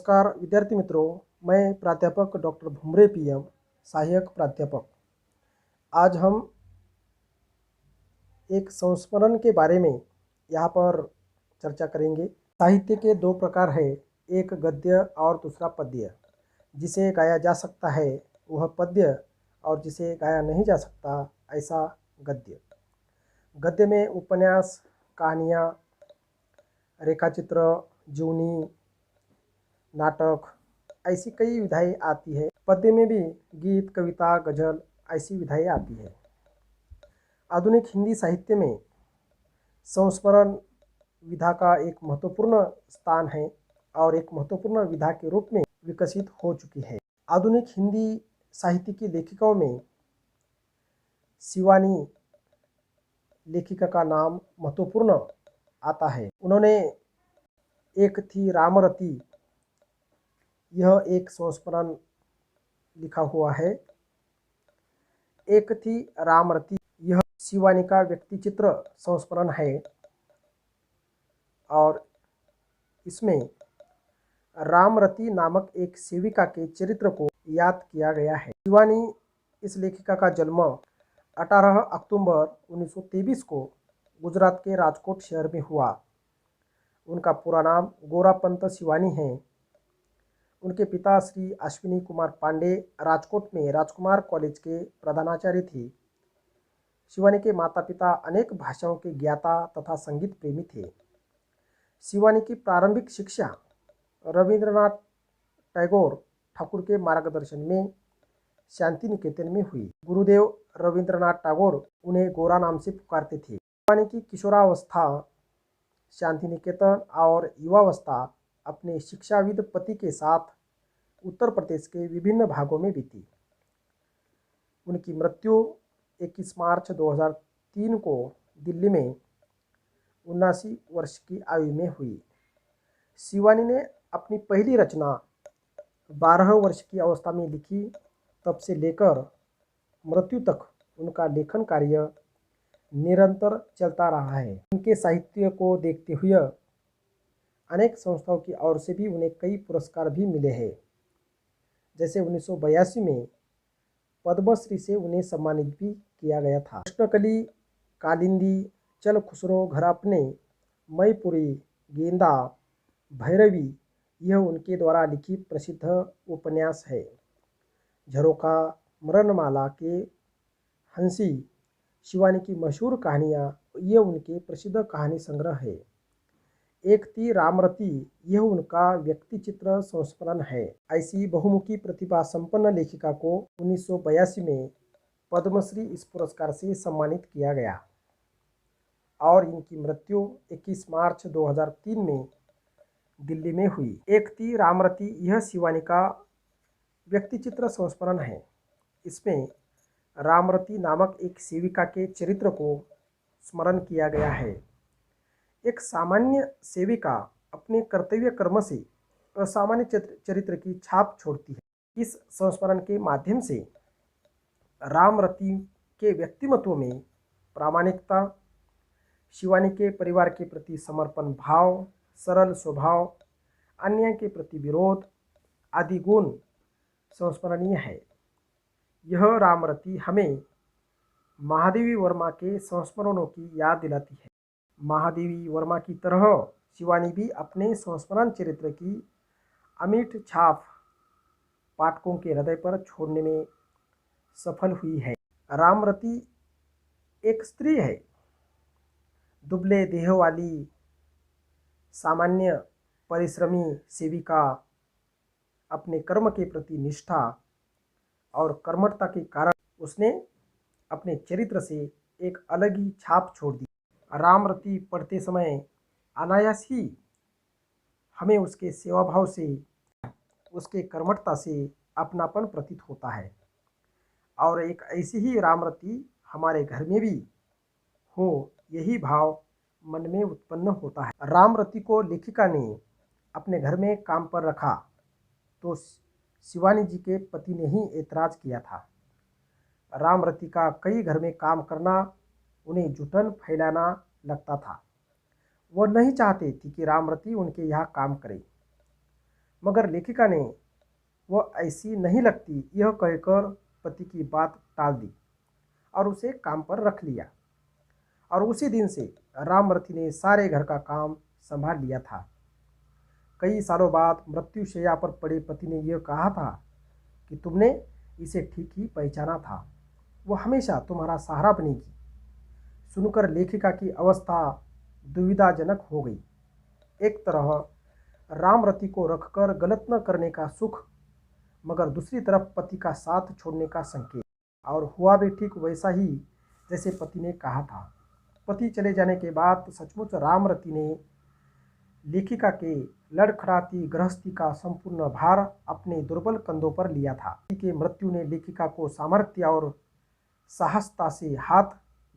नमस्कार विद्यार्थी मित्रों, मैं प्राध्यापक डॉक्टर भुमरे पीएम, सहायक प्राध्यापक। आज हम एक संस्मरण के बारे में यहाँ पर चर्चा करेंगे। साहित्य के दो प्रकार है, एक गद्य और दूसरा पद्य। जिसे गाया जा सकता है वह पद्य और जिसे गाया नहीं जा सकता ऐसा गद्य। गद्य में उपन्यास, कहानियाँ, रेखाचित्र, जीवनी, नाटक ऐसी कई विधाएं आती है। पद्य में भी गीत, कविता, गजल ऐसी विधाएं आती है। आधुनिक हिंदी साहित्य में संस्मरण विधा का एक महत्वपूर्ण स्थान है और एक महत्वपूर्ण विधा के रूप में विकसित हो चुकी है। आधुनिक हिंदी साहित्य की लेखिकाओं में शिवानी लेखिका का नाम महत्वपूर्ण आता है। उन्होंने एक थी रामरती, यह एक संस्मरण लिखा हुआ है। एक थी रामरती, यह शिवानी का व्यक्तिचित्र संस्मरण है और इसमें रामरती नामक एक सेविका के चरित्र को याद किया गया है। शिवानी इस लेखिका का जन्म 18 अक्टूबर 1923 को गुजरात के राजकोट शहर में हुआ। उनका पूरा नाम गोरापंत शिवानी है। उनके पिता श्री अश्विनी कुमार पांडे राजकोट में राजकुमार कॉलेज के प्रधानाचार्य थे। शिवानी के माता पिता अनेक भाषाओं के ज्ञाता तथा संगीत प्रेमी थे। शिवानी की प्रारंभिक शिक्षा रविंद्रनाथ टैगोर ठाकुर के मार्गदर्शन में शांति निकेतन में हुई। गुरुदेव रविंद्रनाथ टैगोर उन्हें गोरा नाम से पुकारते थे। शिवानी की किशोरावस्था शांति निकेतन और युवावस्था अपने शिक्षाविद पति के साथ उत्तर प्रदेश के विभिन्न भागों में बीती। उनकी मृत्यु 21 मार्च 2003 को दिल्ली में 79 वर्ष की आयु में हुई। शिवानी ने अपनी पहली रचना 12 वर्ष की अवस्था में लिखी। तब से लेकर मृत्यु तक उनका लेखन कार्य निरंतर चलता रहा है। उनके साहित्य को देखते हुए अनेक संस्थाओं की ओर से भी उन्हें कई पुरस्कार भी मिले हैं। जैसे 1982 में पद्मश्री से उन्हें सम्मानित भी किया गया था। कृष्णकली, कालिंदी, चल खुसरो घर अपने, मैपुरी, गेंदा, भैरवी यह उनके द्वारा लिखी प्रसिद्ध उपन्यास है। झरोखा, मरणमाला के हंसी शिवानी की मशहूर कहानियाँ, ये उनके प्रसिद्ध कहानी संग्रह है। एक थी रामरती, यह उनका व्यक्तिचित्र संस्मरण है। ऐसी बहुमुखी प्रतिभा संपन्न लेखिका को 1982 में पद्मश्री इस पुरस्कार से सम्मानित किया गया और इनकी मृत्यु 21 मार्च 2003 में दिल्ली में हुई। एक थी रामरती, यह शिवानी का व्यक्तिचित्र संस्मरण है। इसमें रामरती नामक एक सेविका के चरित्र को स्मरण किया गया है। एक सामान्य सेविका अपने कर्तव्य कर्म से असामान्य चरित्र की छाप छोड़ती है। इस संस्मरण के माध्यम से रामरती के व्यक्तिमत्व में प्रामाणिकता, शिवानी के परिवार के प्रति समर्पण भाव, सरल स्वभाव, अन्याय के प्रति विरोध आदि गुण संस्मरणीय है। यह रामरती हमें महादेवी वर्मा के संस्मरणों की याद दिलाती है। महादेवी वर्मा की तरह शिवानी भी अपने संस्मरण चरित्र की अमिट छाप पाठकों के हृदय पर छोड़ने में सफल हुई है। रामरती एक स्त्री है, दुबले देह वाली सामान्य परिश्रमी सेविका अपने कर्म के प्रति निष्ठा और कर्मठता के कारण उसने अपने चरित्र से एक अलग ही छाप छोड़ दी। रामरती पढ़ते समय अनायास ही हमें उसके सेवाभाव से, उसके कर्मठता से अपनापन प्रतीत होता है और एक ऐसी ही रामरती हमारे घर में भी हो, यही भाव मन में उत्पन्न होता है। रामरती को लेखिका ने अपने घर में काम पर रखा तो शिवानी जी के पति ने ही ऐतराज किया था। रामरती का कई घर में काम करना उन्हें जुटन फैलाना लगता था। वह नहीं चाहते थे कि रामरती उनके यहाँ काम करे। मगर लेखिका ने वह ऐसी नहीं लगती यह कहकर पति की बात टाल दी और उसे काम पर रख लिया। और उसी दिन से रामरती ने सारे घर का काम संभाल लिया था। कई सालों बाद मृत्युशैया पर पड़े पति ने यह कहा था कि तुमने इसे ठीक ही पहचाना था, वो हमेशा तुम्हारा सहारा बनेगी। सुनकर लेखिका की अवस्था दुविधाजनक हो गई। एक तरह रामरती को रखकर गलत न करने का सुख, मगर दूसरी तरफ पति का साथ छोड़ने का संकेत। और हुआ भी ठीक वैसा ही जैसे पति ने कहा था। पति चले जाने के बाद सचमुच रामरती ने लेखिका के लड़खड़ाती गृहस्थी का संपूर्ण भार अपने दुर्बल कंधों पर लिया था। पति की मृत्यु ने लेखिका को सामर्थ्य और साहसता से हाथ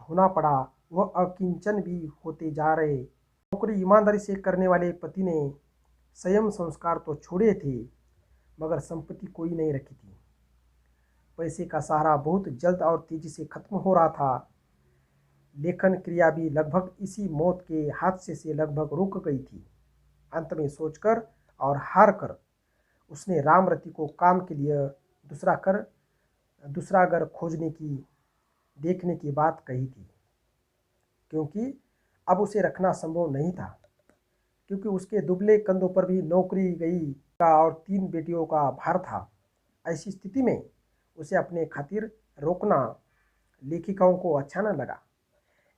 धोना पड़ा। वह अकिंचन भी होते जा रहे। नौकरी ईमानदारी से करने वाले पति ने संयम संस्कार तो छोड़े थे, मगर संपत्ति कोई नहीं रखी थी। पैसे का सहारा बहुत जल्द और तेजी से खत्म हो रहा था। लेखन क्रिया भी लगभग इसी मौत के हादसे से लगभग रुक गई थी। अंत में सोचकर और हार कर उसने रामरती को काम के लिए दूसरा घर देखने की बात कही थी, क्योंकि अब उसे रखना संभव नहीं था, क्योंकि उसके दुबले कंधों पर भी नौकरी गई का और 3 बेटियों का भार था। ऐसी स्थिति में उसे अपने खातिर रोकना लेखिकाओं को अच्छा न लगा।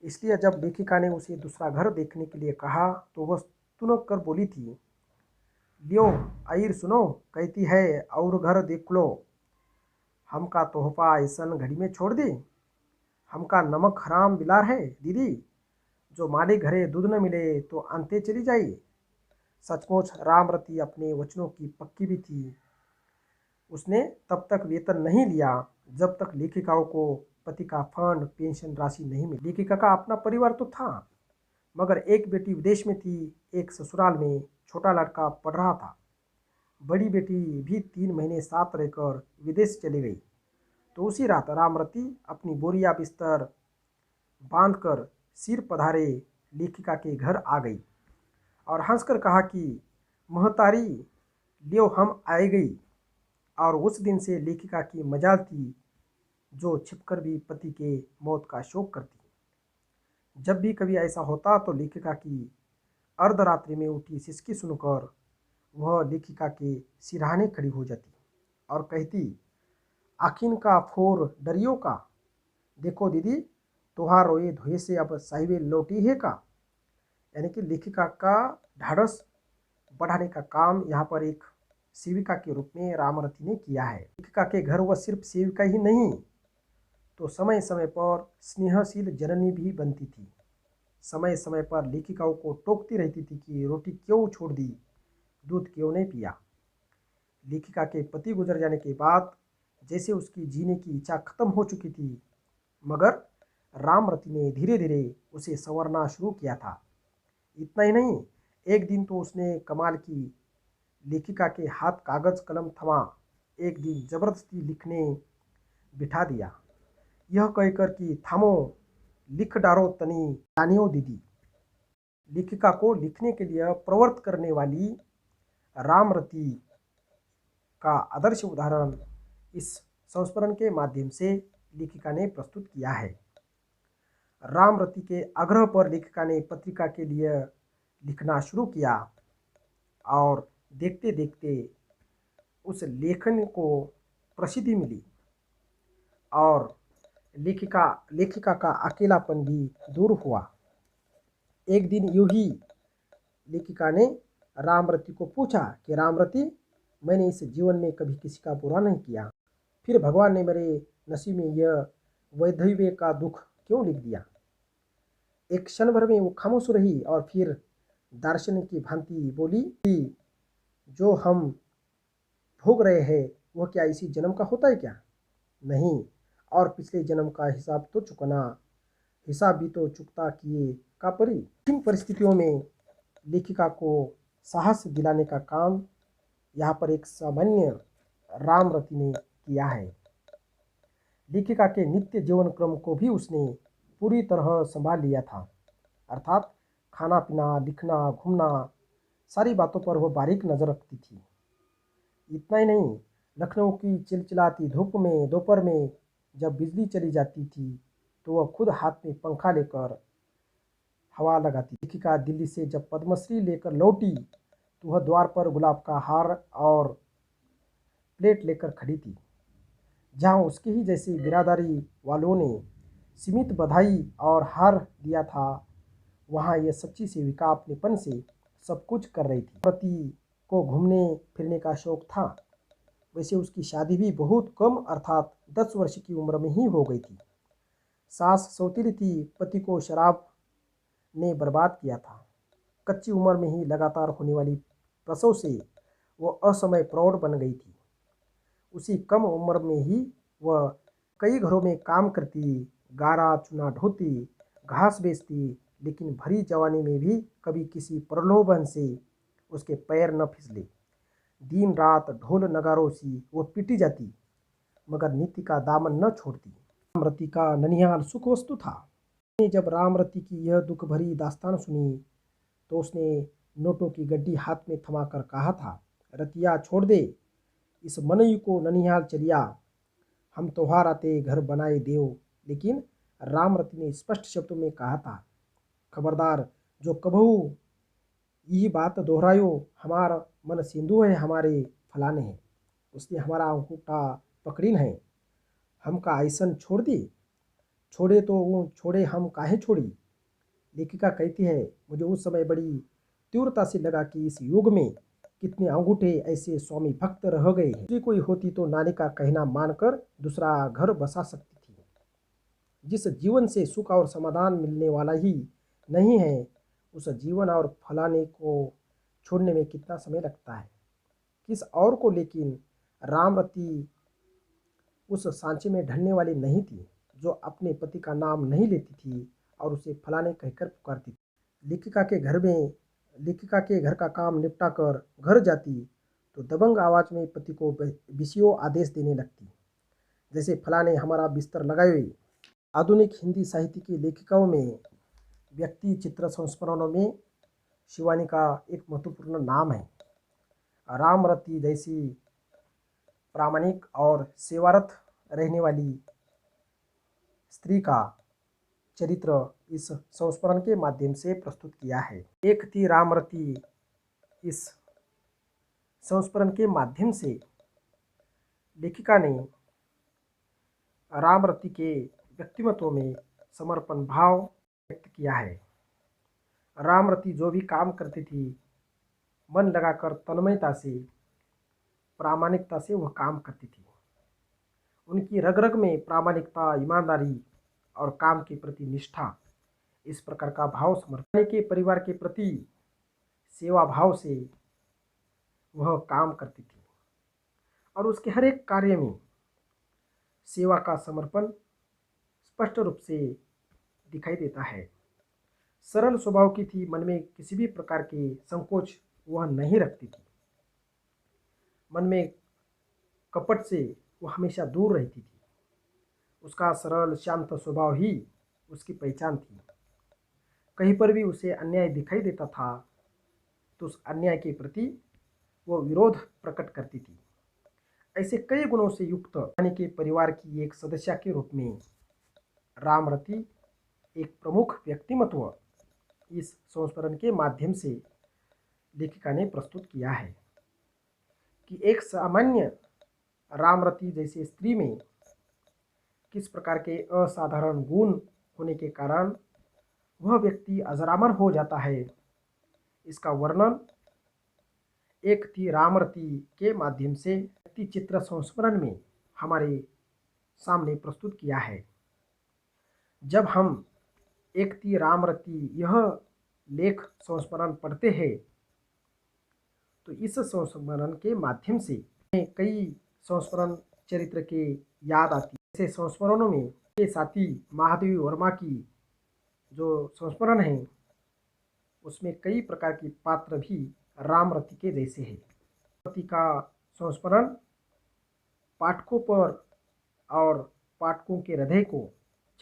इसलिए जब लेखिका ने उसे दूसरा घर देखने के लिए कहा तो वह तुनक कर बोली थी, लियो आइर सुनो, कहती है और घर देख लो। हमका तोहफा ऐसन घड़ी में छोड़ दी। हमका नमक हराम बिलार है दीदी, जो मालिक घरे दूध न मिले तो अंते चली जाइए। सचमुच रामरती अपने वचनों की पक्की भी थी। उसने तब तक वेतन नहीं लिया जब तक लेखिकाओं को पति का फंड पेंशन राशि नहीं मिली। लेखिका का अपना परिवार तो था, मगर एक बेटी विदेश में थी, एक ससुराल में छोटा लड़का पढ़ रहा था। बड़ी बेटी भी 3 महीने साथ रहकर विदेश चली गई। तो उसी रात रामरती अपनी बोरिया बिस्तर बांधकर सिर पधारे लेखिका के घर आ गई और हंसकर कहा कि महतारी लियो हम आए गई। और उस दिन से लेखिका की मजाल थी जो छिपकर भी पति के मौत का शोक करती। जब भी कभी ऐसा होता तो लेखिका की अर्धरात्रि में उठी सिसकी सुनकर वह लेखिका के सिरहाने खड़ी हो जाती और कहती, आखिन का फोर डरियो का, देखो दीदी तुहार रोए धोए से अब साहिबे लौटी है का। यानी कि लेखिका का ढाढ़स बढ़ाने का काम यहाँ पर एक सेविका के रूप में रामरती ने किया है। लेखिका के घर वह सिर्फ सेविका ही नहीं तो समय समय पर स्नेहशील जननी भी बनती थी। समय समय पर लेखिकाओं को टोकती रहती थी कि रोटी क्यों छोड़ दी, दूध क्यों नहीं पिया। लेखिका के पति गुजर जाने के बाद जैसे उसकी जीने की इच्छा खत्म हो चुकी थी, मगर रामरती ने धीरे धीरे उसे संवरना शुरू किया था। इतना ही नहीं, एक दिन तो उसने कमाल की, लेखिका के हाथ कागज कलम थमा एक दिन जबरदस्ती लिखने बिठा दिया, यह कहकर कि थामो लिख डारो तनी जानियो दीदी। लेखिका को लिखने के लिए प्रवृत्त करने वाली रामरती का आदर्श उदाहरण इस संस्मरण के माध्यम से लेखिका ने प्रस्तुत किया है। रामरती के आग्रह पर लेखिका ने पत्रिका के लिए लिखना शुरू किया और देखते देखते उस लेखन को प्रसिद्धि मिली और लेखिका का अकेलापन भी दूर हुआ। एक दिन यूं ही लेखिका ने रामरती को पूछा कि रामरती, मैंने इस जीवन में कभी किसी का बुरा नहीं किया, फिर भगवान ने मेरे नसीब में यह वैधव्य का दुख क्यों लिख दिया। एक क्षण भर में वो खामोश रही और फिर दार्शनिक की भांति बोली कि जो हम भोग रहे हैं वह क्या इसी जन्म का होता है क्या? नहीं, और पिछले जन्म का हिसाब तो चुकाना, हिसाब भी तो चुकता किए का परी। इन परिस्थितियों में लेखिका को साहस दिलाने का काम यहाँ पर एक सामान्य रामरती ने किया है। लेखिका के नित्य जीवन क्रम को भी उसने पूरी तरह संभाल लिया था, अर्थात खाना पीना, लिखना, घूमना, सारी बातों पर वह बारीक नज़र रखती थी। इतना ही नहीं, लखनऊ की चिलचिलाती धूप में दोपहर में जब बिजली चली जाती थी तो वह खुद हाथ में पंखा लेकर हवा लगाती। लेखिका दिल्ली से जब पद्मश्री लेकर लौटी तो वह द्वार पर गुलाब का हार और प्लेट लेकर खड़ी थी। जहाँ उसके ही जैसे बिरादरी वालों ने सीमित बधाई और हार दिया था, वहाँ यह सच्ची सेविका अपनेपन से सब कुछ कर रही थी। पति को घूमने फिरने का शौक था। वैसे उसकी शादी भी बहुत कम अर्थात 10 वर्ष की उम्र में ही हो गई थी। सास सौतेली थी, पति को शराब ने बर्बाद किया था। कच्ची उम्र में ही लगातार होने वाली प्रसव से वो असमय प्रौढ़ बन गई थी। उसी कम उम्र में ही वह कई घरों में काम करती, गारा चूना ढोती, घास बेचती, लेकिन भरी जवानी में भी कभी किसी प्रलोभन से उसके पैर न फिसले। दिन रात ढोल नगारों सी वो पीटी जाती, मगर नीति का दामन न छोड़ती। रामरती का ननिहाल सुख वस्तु था। जब रामरती की यह दुख भरी दास्तान सुनी तो उसने नोटों की गड्डी हाथ में थमाकर कहा था, रतिया छोड़ दे, इस मनई को ननिहाल चलिया, हम त्योहार आते घर बनाए देव। लेकिन रामरती ने स्पष्ट शब्दों में कहा था, खबरदार जो कबहू यही बात दोहरायो, हमारा मन सिंधु है, हमारे फलाने हैं, उसने हमारा अंगूठा पकड़ीन है, हमका ऐसन छोड़ दी, छोड़े तो वो छोड़े, हम काहे छोड़ी। लेखिका कहती है, मुझे उस समय बड़ी तीव्रता से लगा कि इस युग में कितने अंगूठे ऐसे स्वामी भक्त रह गए हैं। दूसरी कोई होती तो नानी का कहना मानकर दूसरा घर बसा सकती थी। जिस जीवन से सुख और समाधान मिलने वाला ही नहीं है, उस जीवन और फलाने को छोड़ने में कितना समय लगता है, किस और को। लेकिन रामरती उस सांचे में ढलने वाली नहीं थी जो अपने पति का नाम नहीं लेती थी और उसे फलाने कहकर पुकारती थी। लेखिका के घर का काम निपटा कर घर जाती तो दबंग आवाज में पति को विषयों आदेश देने लगती, जैसे फलाने हमारा बिस्तर लगाए। आधुनिक हिंदी साहित्य की लेखिकाओं में व्यक्ति चित्र संस्मरणों में शिवानी का एक महत्वपूर्ण नाम है। रामरती जैसी प्रामाणिक और सेवारत रहने वाली स्त्री का चरित्र इस संस्मरण के माध्यम से प्रस्तुत किया है। एक थी रामरती, इस संस्मरण के माध्यम से लेखिका ने रामरती के व्यक्तित्व में समर्पण भाव व्यक्त किया है। रामरती जो भी काम करती थी, मन लगाकर तन्मयता से, प्रामाणिकता से वह काम करती थी। उनकी रग रग में प्रामाणिकता, ईमानदारी और काम के प्रति निष्ठा, इस प्रकार का भाव समर्पण के परिवार के प्रति सेवा भाव से वह काम करती थी और उसके हर एक कार्य में सेवा का समर्पण स्पष्ट रूप से दिखाई देता है। सरल स्वभाव की थी, मन में किसी भी प्रकार के संकोच वह नहीं रखती थी। मन में कपट से वह हमेशा दूर रहती थी। उसका सरल शांत स्वभाव ही उसकी पहचान थी। कहीं पर भी उसे अन्याय दिखाई देता था तो उस अन्याय के प्रति वो विरोध प्रकट करती थी। ऐसे कई गुणों से युक्त रानी के परिवार की एक सदस्य के रूप में रामरती एक प्रमुख व्यक्तिमत्व इस संस्मरण के माध्यम से लेखिका ने प्रस्तुत किया है कि एक सामान्य रामरती जैसे स्त्री में किस प्रकार के असाधारण गुण होने के कारण वह व्यक्ति अजरामर हो जाता है। इसका वर्णन एक थी रामरती के माध्यम से व्यक्ति चित्र संस्मरण में हमारे सामने प्रस्तुत किया है। जब हम एक थी रामरती यह लेख संस्मरण पढ़ते हैं तो इस संस्मरण के माध्यम से कई संस्मरण चरित्र के याद आती है। ऐसे संस्मरणों में के साथी महादेवी वर्मा की जो संस्मरण है उसमें कई प्रकार की पात्र भी रामरती के जैसे हैं। रामरती का संस्मरण पाठकों पर और पाठकों के हृदय को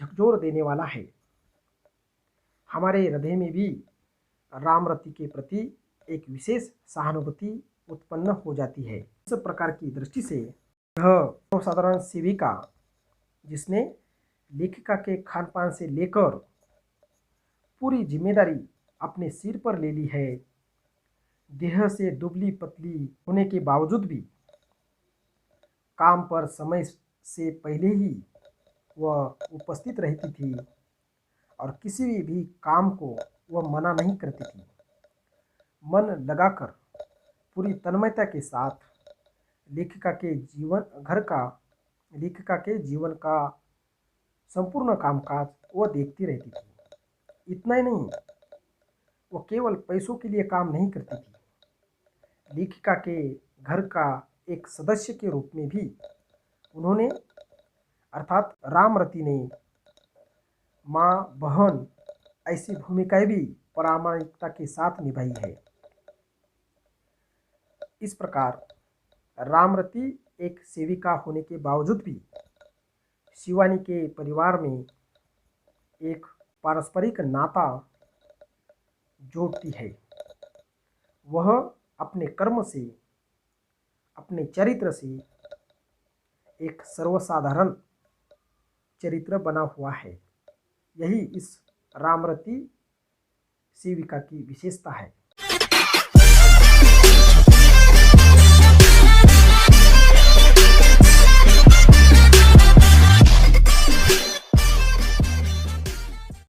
झकझोर देने वाला है। हमारे हृदय में भी रामरती के प्रति एक विशेष सहानुभूति उत्पन्न हो जाती है। इस प्रकार की दृष्टि से यह साधारण सेविका, जिसने लेखिका के खान पान से लेकर पूरी जिम्मेदारी अपने सिर पर ले ली है, देह से दुबली पतली होने के बावजूद भी काम पर समय से पहले ही वह उपस्थित रहती थी और किसी भी काम को वह मना नहीं करती थी। मन लगाकर पूरी तन्मयता के साथ लेखिका के जीवन का संपूर्ण कामकाज वह देखती रहती थी। इतना ही नहीं, वह केवल पैसों के लिए काम नहीं करती थी। लेखिका के घर का एक सदस्य के रूप में भी उन्होंने अर्थात रामरती ने माँ, बहन ऐसी भूमिकाएं भी प्रामाणिकता के साथ निभाई है। इस प्रकार रामरती एक सेविका होने के बावजूद भी शिवानी के परिवार में एक पारस्परिक नाता जोड़ती है। वह अपने कर्म से, अपने चरित्र से एक सर्वसाधारण चरित्र बना हुआ है। यही इस रामरती सेविका की विशेषता है।